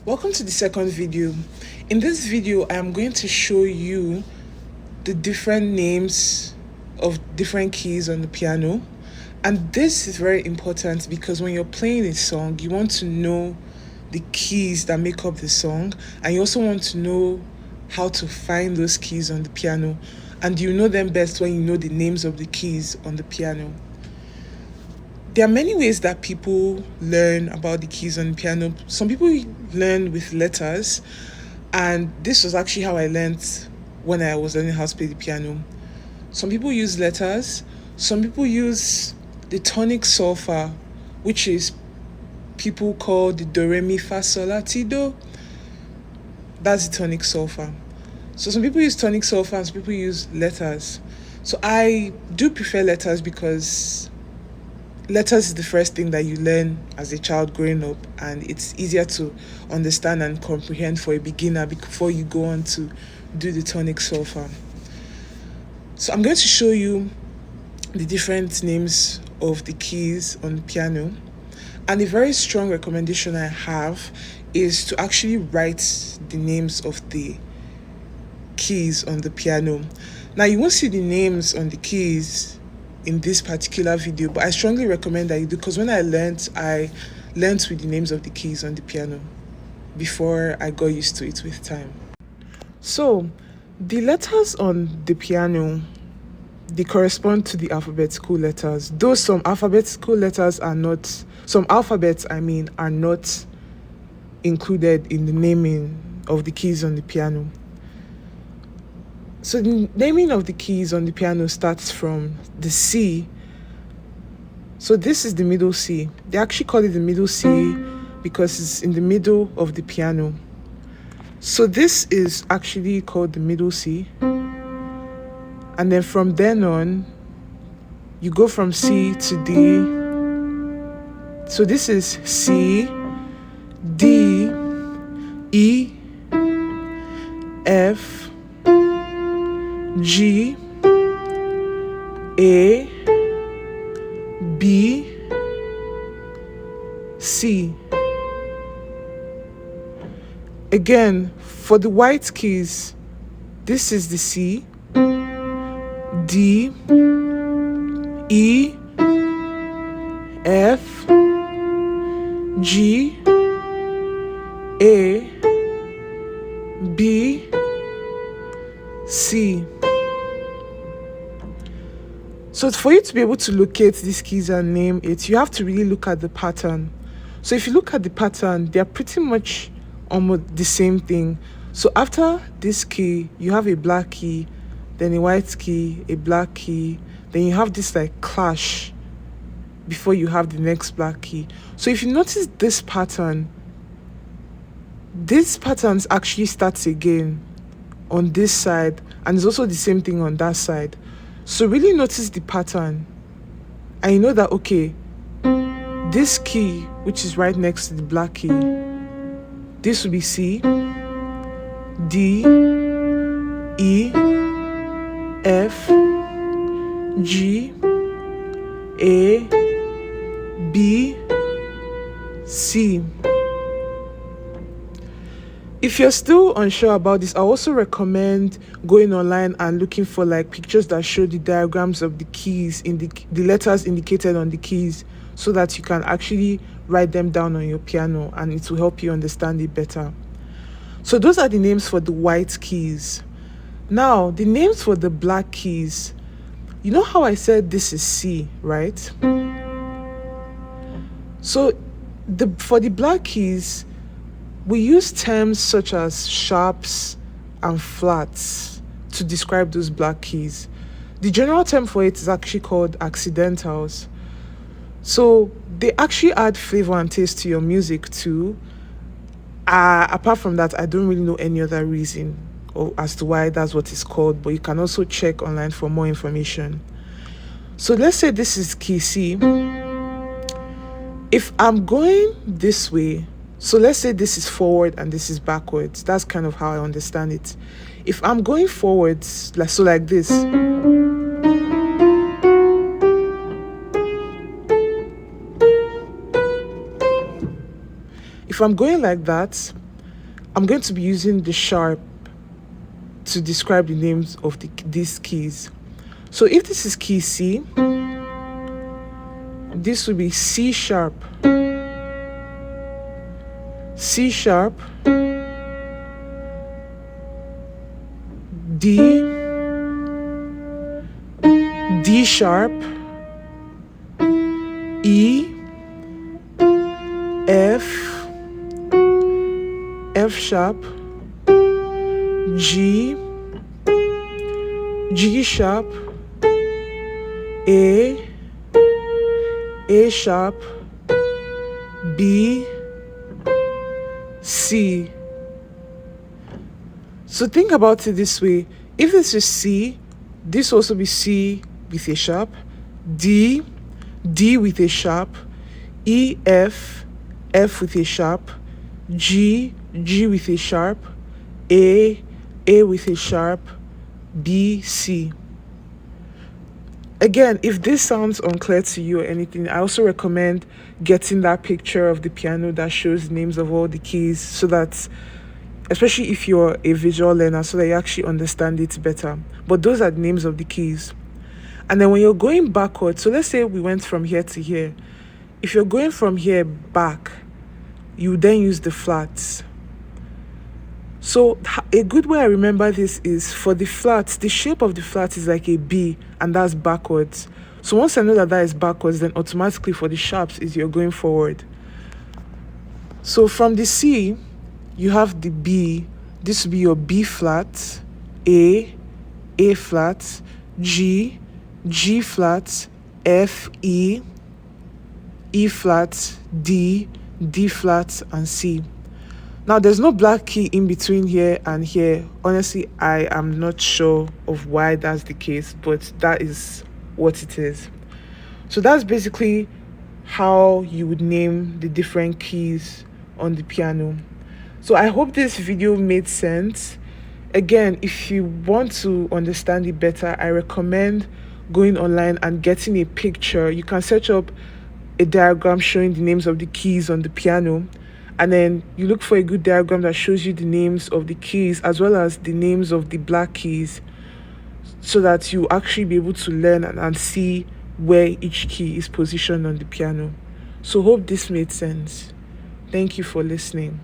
Welcome to the second video. In this video, I am going to show you the different names of different keys on the piano. And this is very important because when you're playing a song, you want to know the keys that make up the song, and you also want to know how to find those keys on the piano. And you know them best when you know the names of the keys on the piano. There are many ways that people learn about the keys on the piano. Some people learn with letters, and this was actually how I learned when I was learning how to play the piano. Some people use letters, some people use the tonic solfa, which is people call the do re mi fa sol la ti do. That's the tonic solfa. So some people use tonic solfa and some people use letters. So I do prefer letters because letters is the first thing that you learn as a child growing up, and it's easier to understand and comprehend for a beginner before you go on to do the tonic solfa. So I'm going to show you the different names of the keys on the piano, and a very strong recommendation I have is to actually write the names of the keys on the piano. Now you won't see the names on the keys in this particular video, but I strongly recommend that you do, because when I learned with the names of the keys on the piano before I got used to it with time. So the letters on the piano, they correspond to the alphabetical letters, though some alphabets are not included in the naming of the keys on the piano. So the naming of the keys on the piano starts from the C. So this is the middle C. They actually call it the middle C because it's in the middle of the piano. So this is actually called the middle C. And then from then on, you go from C to D. So this is C, D, E, F, G, A, B, C. Again, for the white keys, this is the C, D, E, F, G, A, B, C. So for you to be able to locate these keys and name it, you have to really look at the pattern. So if you look at the pattern, they're pretty much almost the same thing. So after this key, you have a black key, then a white key, a black key, then you have this like clash before you have the next black key. So if you notice this pattern actually starts again on this side, and it's also the same thing on that side. So really notice the pattern, and you know that, okay, this key, which is right next to the black key, this will be C, D, E, F, G, A, B, C. If you're still unsure about this, I also recommend going online and looking for like pictures that show the diagrams of the keys in the letters indicated on the keys, so that you can actually write them down on your piano and it will help you understand it better. So those are the names for the white keys. Now, the names for the black keys. You know how I said this is C, right? So for the black keys, we use terms such as sharps and flats to describe those black keys. The general term for it is actually called accidentals. So they actually add flavor and taste to your music too. Apart from that, I don't really know any other reason or as to why that's what it's called, but you can also check online for more information. So let's say this is key C. If I'm going this way, so let's say this is forward and this is backwards. That's kind of how I understand it. If I'm going forwards, like this, if I'm going like that, I'm going to be using the sharp to describe the names of these keys. So if this is key C, this will be C sharp, C sharp, D, D sharp, E, F, F sharp, G, G sharp, A sharp, B, C. So think about it this way. If this is C, this will also be C with a sharp, D, D with a sharp, E, F, F with a sharp, G, G with a sharp, A with a sharp, B, C. Again, if this sounds unclear to you or anything, I also recommend getting that picture of the piano that shows the names of all the keys, so that, especially if you're a visual learner, so that you actually understand it better. But those are the names of the keys. And then when you're going backwards, so let's say we went from here to here. If you're going from here back, you then use the flats. So a good way I remember this is, for the flats, the shape of the flat is like a B, and that's backwards. So once I know that that is backwards, then automatically for the sharps is you're going forward. So from the C, you have the B. This will be your B flat, A flat, G flat, F, E flat, D flat, and C. Now, there's no black key in between here and here. Honestly, I am not sure of why that's the case, but that is what it is. So that's basically how you would name the different keys on the piano. So I hope this video made sense. Again, if you want to understand it better, I recommend going online and getting a picture. You can search up a diagram showing the names of the keys on the piano, and then you look for a good diagram that shows you the names of the keys as well as the names of the black keys, so that you actually be able to learn and see where each key is positioned on the piano. So hope this made sense. Thank you for listening.